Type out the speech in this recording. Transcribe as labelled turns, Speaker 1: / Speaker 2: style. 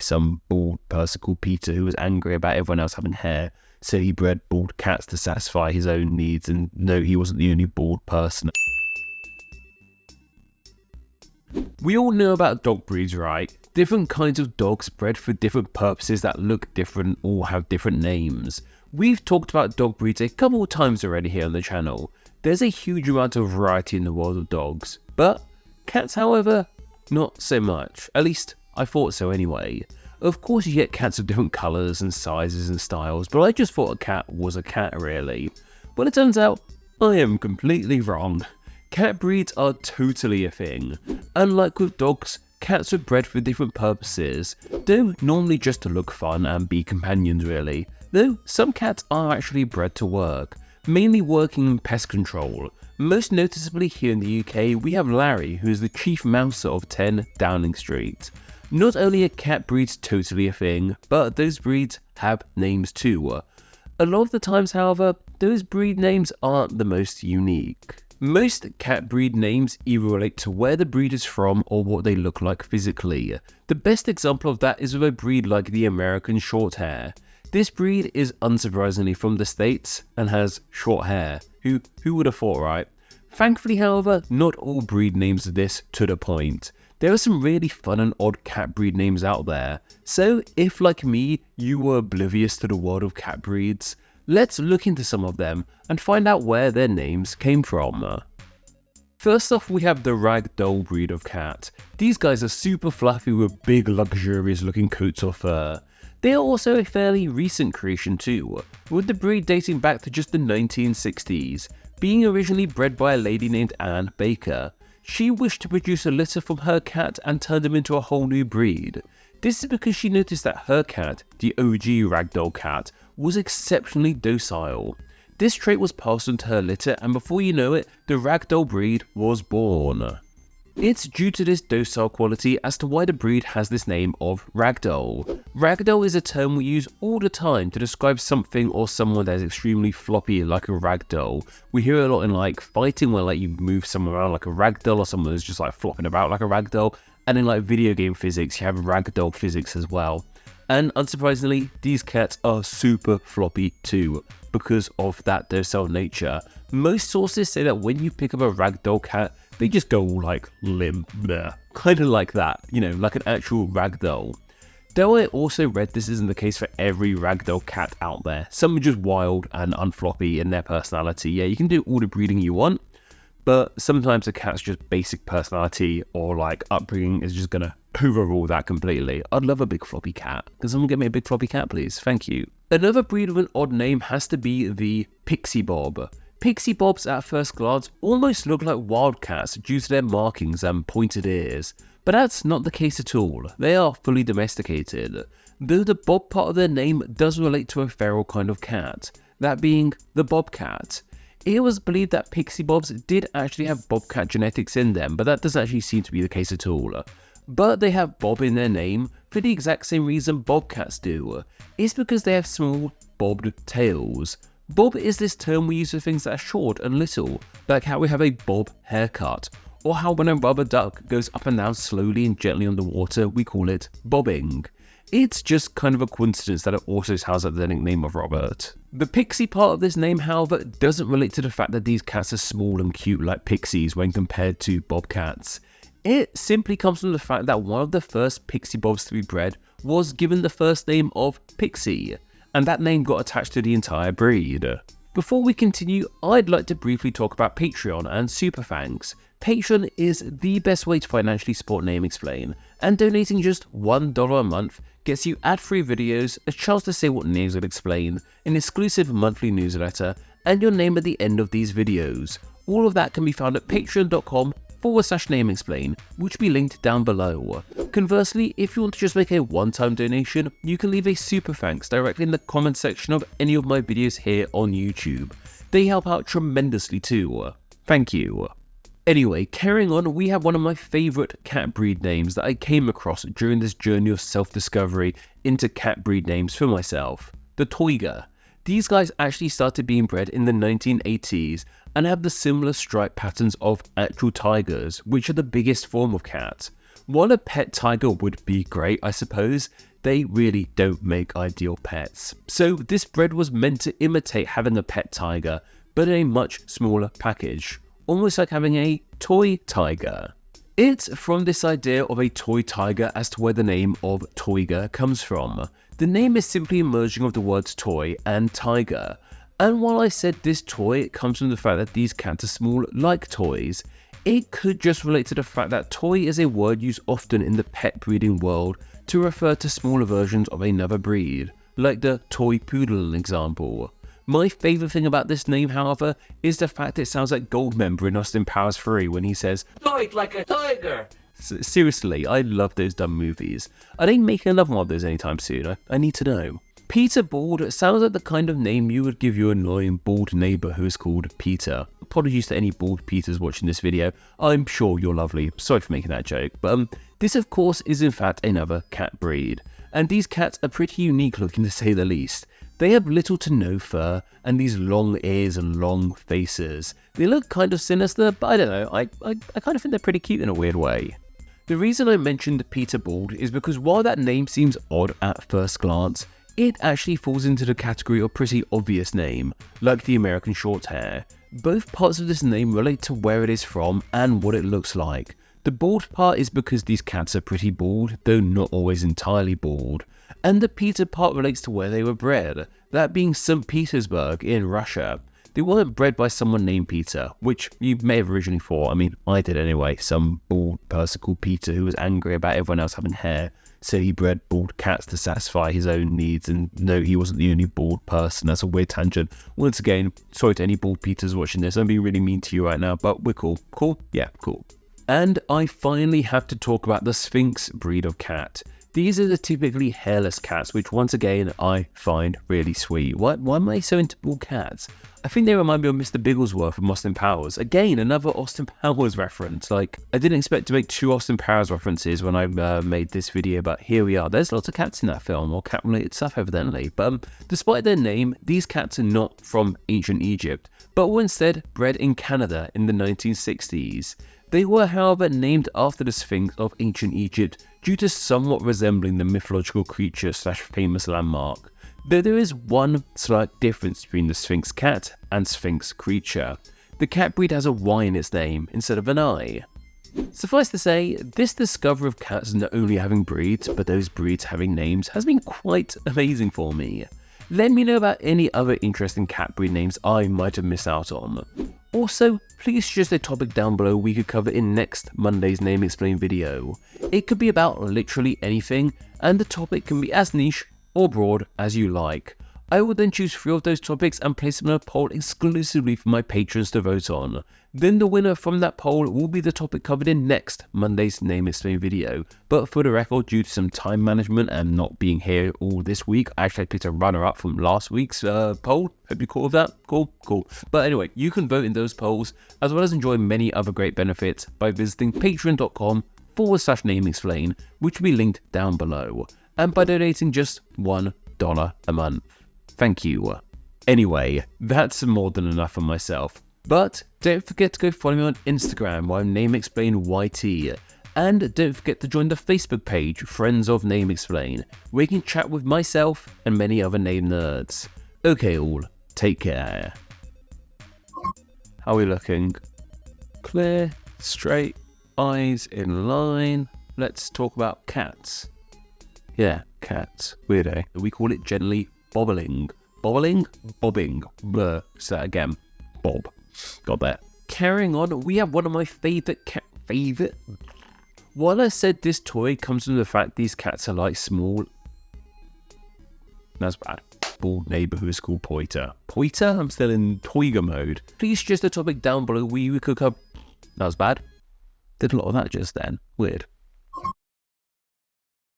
Speaker 1: some bald person called Peter who was angry about everyone else having hair, so he bred bald cats to satisfy his own needs, and no, he wasn't the only bald person. We all know about dog breeds, right? Different kinds of dogs bred for different purposes that look different or have different names. We've talked about dog breeds a couple of times already here on the channel. There's a huge amount of variety in the world of dogs, but cats, however, not so much. At least I thought so anyway. Of course you get cats of different colours and sizes and styles, but I just thought a cat was a cat really. Well, it turns out I am completely wrong. Cat breeds are totally a thing. Unlike with dogs, cats are bred for different purposes, though normally just to look fun and be companions really. Though some cats are actually bred to work, mainly working in pest control. Most noticeably here in the UK, we have Larry, who is the chief mouser of 10 Downing Street. Not only are cat breeds totally a thing, but those breeds have names too. A lot of the times, however, those breed names aren't the most unique. Most cat breed names either relate to where the breed is from or what they look like physically. The best example of that is with a breed like the American Shorthair. This breed is unsurprisingly from the States and has short hair. Who would have thought, right? Thankfully, however, not all breed names are this to the point. There are some really fun and odd cat breed names out there. So if, like me, you were oblivious to the world of cat breeds, let's look into some of them and find out where their names came from. First off, we have the ragdoll breed of cat. These guys are super fluffy with big luxurious looking coats of fur. They are also a fairly recent creation too, with the breed dating back to just the 1960s, being originally bred by a lady named Anne Baker. She wished to produce a litter from her cat and turned him into a whole new breed. This is because she noticed that her cat, the OG ragdoll cat, was exceptionally docile. This trait was passed on to her litter, and before you know it, the ragdoll breed was born. It's due to this docile quality as to why the breed has this name of ragdoll. Ragdoll is a term we use all the time to describe something or someone that is extremely floppy like a ragdoll. We hear it a lot in like fighting where like you move someone around like a ragdoll, or someone is just like flopping about like a ragdoll. And in like video game physics, you have ragdoll physics as well. And unsurprisingly, these cats are super floppy too, because of that docile nature. Most sources say that when you pick up a ragdoll cat, they just go all like limp, kind of like that, you know, like an actual ragdoll. Though I also read this isn't the case for every ragdoll cat out there. Some are just wild and unfloppy in their personality. Yeah, you can do all the breeding you want, but sometimes a cat's just basic personality or like upbringing is just gonna overrule that completely. I'd love a big floppy cat. Can someone get me a big floppy cat, please? Thank you. Another breed with an odd name has to be the Pixie Bob. Pixie Bobs at first glance almost look like wildcats due to their markings and pointed ears, but that's not the case at all. They are fully domesticated, though the bob part of their name does relate to a feral kind of cat, that being the bobcat. It was believed that Pixie Bobs did actually have bobcat genetics in them, but that doesn't actually seem to be the case at all. But they have Bob in their name for the exact same reason bobcats do. It's because they have small, bobbed tails. Bob is this term we use for things that are short and little, like how we have a bob haircut, or how when a rubber duck goes up and down slowly and gently underwater, we call it bobbing. It's just kind of a coincidence that it also has the nickname of Robert. The pixie part of this name, however, doesn't relate to the fact that these cats are small and cute like pixies when compared to bobcats. It simply comes from the fact that one of the first Pixie Bobs to be bred was given the first name of Pixie, and that name got attached to the entire breed. Before we continue, I'd like to briefly talk about Patreon and Super Thanks. Patreon is the best way to financially support Name Explain, and donating just $1 a month gets you ad-free videos, a chance to say what Names will explain, an exclusive monthly newsletter, and your name at the end of these videos. All of that can be found at patreon.com/Name Explain, which will be linked down below. Conversely, if you want to just make a one-time donation, you can leave a super thanks directly in the comment section of any of my videos here on YouTube. They help out tremendously too. Thank you. Anyway, carrying on, we have one of my favourite cat breed names that I came across during this journey of self-discovery into cat breed names for myself. The toygor. These guys actually started being bred in the 1980s and have the similar stripe patterns of actual tigers, which are the biggest form of cat. While a pet tiger would be great, I suppose, they really don't make ideal pets. So this breed was meant to imitate having a pet tiger, but in a much smaller package, almost like having a toy tiger. It's from this idea of a toy tiger as to where the name of toygor comes from. The name is simply a merging of the words toy and tiger. And while I said this toy comes from the fact that these cats are small like toys, it could just relate to the fact that toy is a word used often in the pet breeding world to refer to smaller versions of another breed, like the toy poodle example. My favourite thing about this name, however, is the fact it sounds like Goldmember in Austin Powers 3 when he says, "Fight like a tiger!" Seriously, I love those dumb movies. Are they making another one of those anytime soon? I need to know. Peterbald sounds like the kind of name you would give your annoying bald neighbour who is called Peter. Apologies to any bald Peters watching this video. I'm sure you're lovely. Sorry for making that joke. But this of course is in fact another cat breed. And these cats are pretty unique looking to say the least. They have little to no fur and these long ears and long faces. They look kind of sinister, but I don't know, I kind of think they're pretty cute in a weird way. The reason I mentioned Peterbald is because while that name seems odd at first glance, it actually falls into the category of pretty obvious name, like the American Shorthair. Both parts of this name relate to where it is from and what it looks like. The bald part is because these cats are pretty bald, though not always entirely bald. And the Peter part relates to where they were bred, that being St. Petersburg in Russia. They weren't bred by someone named Peter, which you may have originally thought, I mean, I did anyway, some bald person called Peter who was angry about everyone else having hair, so he bred bald cats to satisfy his own needs, and no, he wasn't the only bald person. That's a weird tangent. Once again, sorry to any bald Peters watching this, I'm being really mean to you right now, but we're cool. Cool? Yeah, cool. And I finally have to talk about the Sphynx breed of cat. These are the typically hairless cats, which once again I find really sweet. Why am I so into bald cats? I think they remind me of Mr. Bigglesworth from Austin Powers. Again, another Austin Powers reference. Like, I didn't expect to make 2 Austin Powers references when I made this video, but here we are. There's lots of cats in that film, or cat-related stuff evidently. But despite their name, these cats are not from ancient Egypt, but were instead bred in Canada in the 1960s. They were, however, named after the Sphynx of ancient Egypt due to somewhat resembling the mythological creature / famous landmark. Though there is one slight difference between the Sphynx cat and Sphynx creature. The cat breed has a Y in its name instead of an I. Suffice to say, this discovery of cats not only having breeds, but those breeds having names has been quite amazing for me. Let me know about any other interesting cat breed names I might have missed out on. Also, please suggest a topic down below we could cover in next Monday's Name Explain video. It could be about literally anything, and the topic can be as niche or broad as you like. I will then choose 3 of those topics and place them in a poll exclusively for my patrons to vote on. Then the winner from that poll will be the topic covered in next Monday's Name Explain video. But for the record, due to some time management and not being here all this week, I actually picked a runner-up from last week's poll. Hope you cool with that. Cool. But anyway, you can vote in those polls, as well as enjoy many other great benefits by visiting patreon.com/nameexplain, which will be linked down below, and by donating just $1 a month. Thank you. Anyway, that's more than enough for myself. But don't forget to go follow me on Instagram where I'm NameExplainYT. And don't forget to join the Facebook page, Friends of Name Explain, where you can chat with myself and many other name nerds. Okay all, take care. How are we looking? Clear, straight, eyes in line. Let's talk about cats. Yeah, cats. Weird, eh? We call it gently bobbling. Bobbling? Bobbing. Blur. Say that again. Bob. Got that. Carrying on, we have one of my favourite While I said this toy comes from the fact these cats are like small... That's bad. Bald neighbour who is called Poiter. Poiter? I'm still in toygor mode. Please suggest a topic down below where we could cover... That was bad. Did a lot of that just then. Weird.